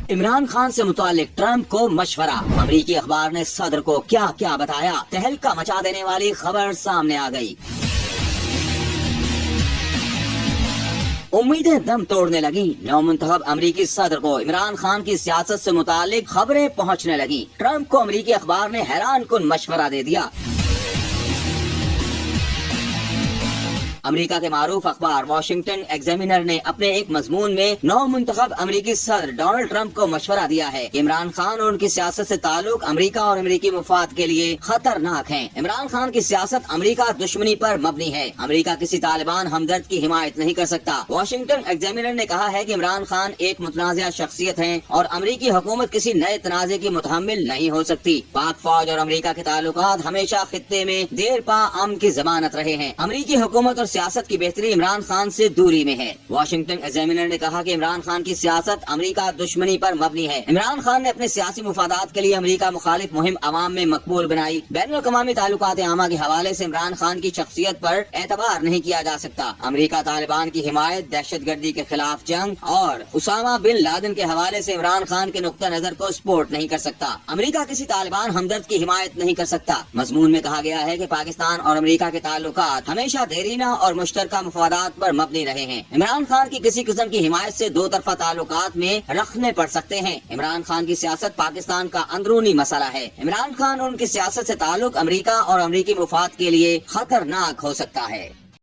عمران خان سے متعلق ٹرمپ کو مشورہ، امریکی اخبار نے صدر کو کیا کیا بتایا، تہلکہ مچا دینے والی خبر سامنے آ گئی۔ امیدیں دم توڑنے لگیں، نو منتخب امریکی صدر کو عمران خان کی سیاست سے متعلق خبریں پہنچنے لگیں۔ ٹرمپ کو امریکی اخبار نے حیران کن مشورہ دے دیا۔ امریکہ کے معروف اخبار واشنگٹن ایگزامینر نے اپنے ایک مضمون میں نو منتخب امریکی صدر ڈونلڈ ٹرمپ کو مشورہ دیا ہے کہ عمران خان اور ان کی سیاست سے تعلق امریکہ اور امریکی مفاد کے لیے خطرناک ہیں۔ عمران خان کی سیاست امریکہ دشمنی پر مبنی ہے، امریکہ کسی طالبان ہمدرد کی حمایت نہیں کر سکتا۔ واشنگٹن ایگزامینر نے کہا ہے کہ عمران خان ایک متنازع شخصیت ہیں اور امریکی حکومت کسی نئے تنازع کی متحمل نہیں ہو سکتی۔ پاک فوج اور امریکہ کے تعلقات ہمیشہ خطے میں دیر پا امن کی ضمانت رہے ہیں۔ امریکی حکومت اور سیاست کی بہتری عمران خان سے دوری میں ہے۔ واشنگٹن ایگزامینر نے کہا کہ عمران خان کی سیاست امریکہ دشمنی پر مبنی ہے۔ عمران خان نے اپنے سیاسی مفادات کے لیے امریکہ مخالف مہم عوام میں مقبول بنائی۔ بین الاقوامی تعلقات عامہ کے حوالے سے عمران خان کی شخصیت پر اعتبار نہیں کیا جا سکتا۔ امریکہ طالبان کی حمایت، دہشت گردی کے خلاف جنگ اور اسامہ بن لادن کے حوالے سے عمران خان کے نقطہ نظر کو سپورٹ نہیں کر سکتا۔ امریکہ کسی طالبان ہمدرد کی حمایت نہیں کر سکتا۔ مضمون میں کہا گیا ہے کہ پاکستان اور امریکہ کے تعلقات ہمیشہ دیرینہ اور مشترکہ مفادات پر مبنی رہے ہیں۔ عمران خان کی کسی قسم کی حمایت سے دو طرفہ تعلقات میں رکھنے پڑ سکتے ہیں۔ عمران خان کی سیاست پاکستان کا اندرونی مسئلہ ہے۔ عمران خان اور ان کی سیاست سے تعلق امریکہ اور امریکی مفاد کے لیے خطرناک ہو سکتا ہے۔